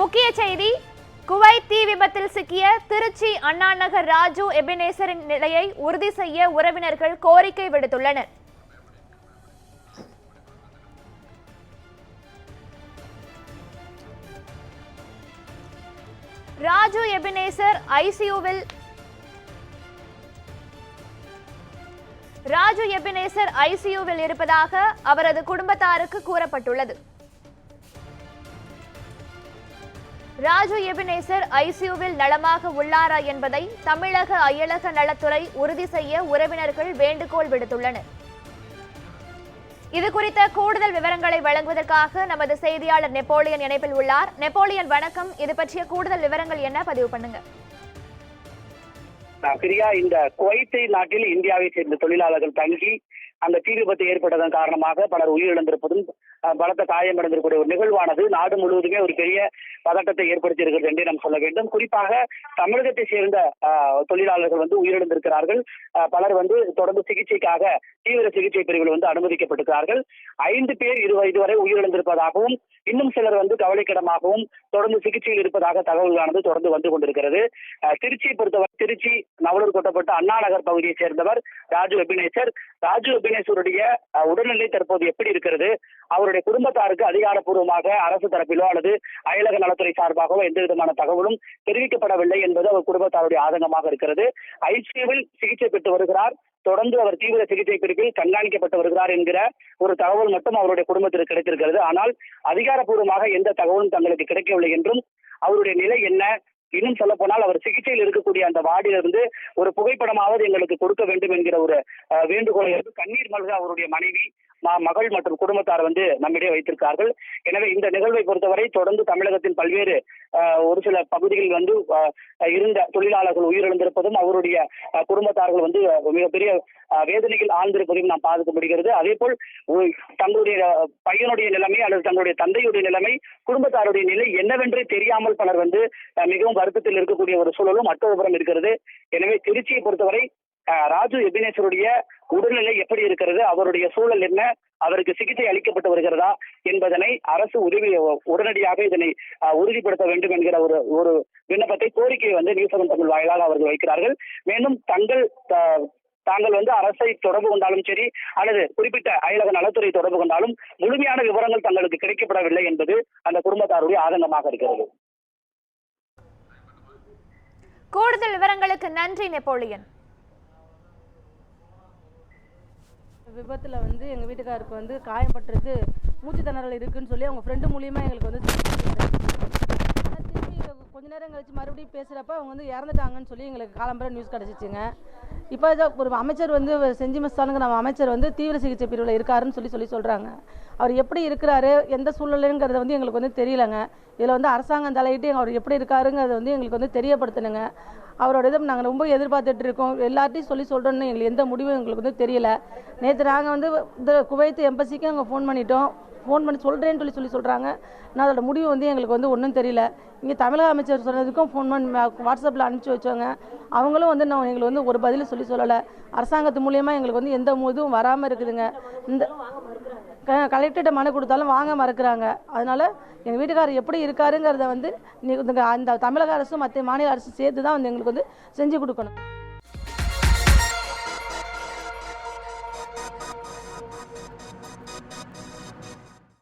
முக்கிய செய்தி. குவைத் தீ விபத்தில் சிக்கிய திருச்சி அண்ணா நகர் ராஜு எபினேசரின் நிலையை உறுதி செய்ய உறவினர்கள் கோரிக்கை விடுத்துள்ளனர். ராஜு எபினேசர் ஐசியூவில் இருப்பதாக அவரது குடும்பத்தாருக்கு கூறப்பட்டுள்ளது. ராஜு எபினேசர் ஐசியூவில் நலமாக உள்ளாரா என்பதை தமிழக அயலக நலத்துறை உறுதி செய்ய உறவினர்கள் வேண்டுகோள் விடுத்துள்ளனர். இது குறித்த கூடுதல் விவரங்களை வழங்குவதற்காக நமது செய்தியாளர் நெப்போலியன் இணைப்பில் உள்ளார். நெப்போலியன், வணக்கம். இது பற்றிய கூடுதல் விவரங்கள் என்ன, பதிவு பண்ணுங்க. பிரியா, இந்த குவைத்தை நாட்டில் இந்தியாவை சேர்ந்த தொழிலாளர்கள் தங்கி அந்த தீ விபத்து ஏற்பட்டதன் காரணமாக பலர் உயிரிழந்திருப்பதும் பலத்த காயமடைந்திருக்கூடிய ஒரு நிகழ்வானது நாடு முழுவதுமே ஒரு பெரிய பதட்டத்தை ஏற்படுத்தி இருக்கிறது என்றே நாம் சொல்ல வேண்டும். குறிப்பாக தமிழகத்தை சேர்ந்த தொழிலாளர்கள் உயிரிழந்திருக்கிறார்கள். பலர் தொடர்ந்து சிகிச்சைக்காக தீவிர சிகிச்சை பிரிவில் அனுமதிக்கப்பட்டிருக்கிறார்கள். 5 பேர் இதுவரை உயிரிழந்திருப்பதாகவும் இன்னும் சிலர் கவலைக்கிடமாகவும் தொடர்ந்து சிகிச்சையில் இருப்பதாக தகவல்களானது தொடர்ந்து வந்து கொண்டிருக்கிறது. திருச்சியை பொறுத்தவரை திருச்சி நவலூர் கொட்டப்பட்ட அண்ணா நகர் பகுதியை சேர்ந்தவர் ராஜு எபினேசர். ராஜு எபினேசருடைய உடல்நிலை தற்போது எப்படி இருக்கிறது, அவருடைய குடும்பத்தாருக்கு அதிகாரப்பூர்வமாக அரசு தரப்பிலோ அல்லது அயலக நலத்துறை சார்பாகவோ எந்த விதமான தகவலும் தெரிவிக்கப்படவில்லை என்பது அவர் குடும்பத்தாருடைய ஆதங்கமாக இருக்கிறது. ஐசியூவில் சிகிச்சை பெற்று வருகிறார். தொடர்ந்து அவர் தீவிர சிகிச்சை பிரிவில் கண்காணிக்கப்பட்டு வருகிறார் என்கிற ஒரு தகவல் மட்டும் அவருடைய குடும்பத்திற்கு கிடைத்திருக்கிறது. ஆனால் அதிகாரப்பூர்வமாக எந்த தகவலும் தங்களுக்கு கிடைக்கவில்லை என்றும் அவருடைய நிலை என்ன, இன்னும் சொல்ல போனால் அவர் சிகிச்சையில் இருக்கக்கூடிய அந்த வார்டிலிருந்து ஒரு புகைப்படமாவது எங்களுக்கு கொடுக்க வேண்டும் என்கிற ஒரு வேண்டுகோளை கண்ணீர் மல்க அவருடைய மனைவி, மகள் மற்றும் குடும்பத்தார் நம்மிடையே வைத்திருக்கார்கள். எனவே இந்த நிகழ்வை பொறுத்தவரை தொடர்ந்து தமிழகத்தின் பல்வேறு ஒரு சில பகுதிகளில் இருந்த தொழிலாளர்கள் உயிரிழந்திருப்பதும் அவருடைய குடும்பத்தார்கள் மிகப்பெரிய வேதனைகள் ஆழ்ந்திருப்பதையும் நாம் பார்க்க முடிகிறது. அதே போல் தங்களுடைய பையனுடைய நிலைமை அல்லது தங்களுடைய தந்தையுடைய நிலைமை, குடும்பத்தாருடைய நிலை என்னவென்றே தெரியாமல் பலர் மிகவும் வருத்தத்தில் இருக்கக்கூடிய ஒரு சூழலும் மற்றொருபுறம் இருக்கிறது. எனவே திருச்சியை பொறுத்தவரை ராஜு எபினேசருடைய உடல்நிலை எப்படி இருக்கிறது, அவருடைய சூழல் என்ன, அவருக்கு சிகிச்சை அளிக்கப்பட்டு வருகிறதா என்பதனை அரசு உடனடியாக இதனை உறுதிப்படுத்த வேண்டும் என்கிற ஒரு விண்ணப்பத்தை, கோரிக்கையை நியூஸ் 7 தமிழ் வாயிலாக அவர்கள் வைக்கிறார்கள். மேலும் தாங்கள் அரசை தொடர்பு கொண்டாலும் சரி அல்லது குறிப்பிட்ட அயலக நலத்துறை தொடர்பு கொண்டாலும் முழுமையான விவரங்கள் தங்களுக்கு கிடைக்கப்படவில்லை என்பது அந்த குடும்பத்தாருடைய ஆதங்கமாக இருக்கிறது. கூடுதல் விவரங்களுக்கு நன்றி நெப்போலியன். விபத்தில் எங்கள் வீட்டுக்காருக்கு காயப்பட்டிருக்கு, மூச்சு திணறல் இருக்குன்னு சொல்லி அவங்க ஃப்ரெண்டு மூலியமாக எங்களுக்கு திருப்பி கொஞ்ச நேரம் கழிச்சு மறுபடியும் பேசுகிறப்ப அவங்க இறந்துட்டாங்கன்னு சொல்லி எங்களுக்கு காலம்பரை நியூஸ் கிடச்சிச்சுங்க. இப்போ ஒரு அமைச்சர் செஞ்சி மஸ்தானுக்கு நம்ம அமைச்சர் தீவிர சிகிச்சை பிரிவில் இருக்காருன்னு சொல்லி சொல்கிறாங்க. அவர் எப்படி இருக்கிறாரு, எந்த சூழ்நிலைங்கிறத எங்களுக்கு தெரியலைங்க. இதில் அரசாங்கம் தலையிட்டு அவர் எப்படி இருக்காருங்கிறத எங்களுக்கு தெரியப்படுத்தணுங்க. அவரோட இதை நாங்கள் ரொம்ப எதிர்பார்த்துட்டு இருக்கோம். எல்லார்ட்டையும் சொல்கிறோன்னு எங்களுக்கு எந்த முடிவும் எங்களுக்கு தெரியல. நேற்று நாங்கள் இந்த குவைத் எம்பசிக்கு அங்கே ஃபோன் பண்ணி சொல்கிறேன்னு சொல்லி சொல்கிறாங்க. நான் அதோட முடிவு எங்களுக்கு ஒன்றும் தெரியல. இங்கே தமிழக அமைச்சர் சொன்னதுக்கும் ஃபோன் பண்ணி வாட்ஸ்அப்பில் அனுப்பிச்சி வச்சோங்க. அவங்களும் நான் எங்களுக்கு ஒரு பதில் சொல்லலை. அரசாங்கத்து மூலியமாக எங்களுக்கு எந்த இதுவும் வராமல் இருக்குதுங்க. இந்த கலெக்டர்கிட்ட மனு கொடுத்தாலும் வாங்க மறுக்கிறாங்க. அதனால் எங்கள் வீட்டுக்காரர் எப்படி இருக்காருங்கிறத அந்த தமிழக அரசும் மற்ற மாநில அரசும் சேர்த்து தான் எங்களுக்கு செஞ்சு கொடுக்கணும்.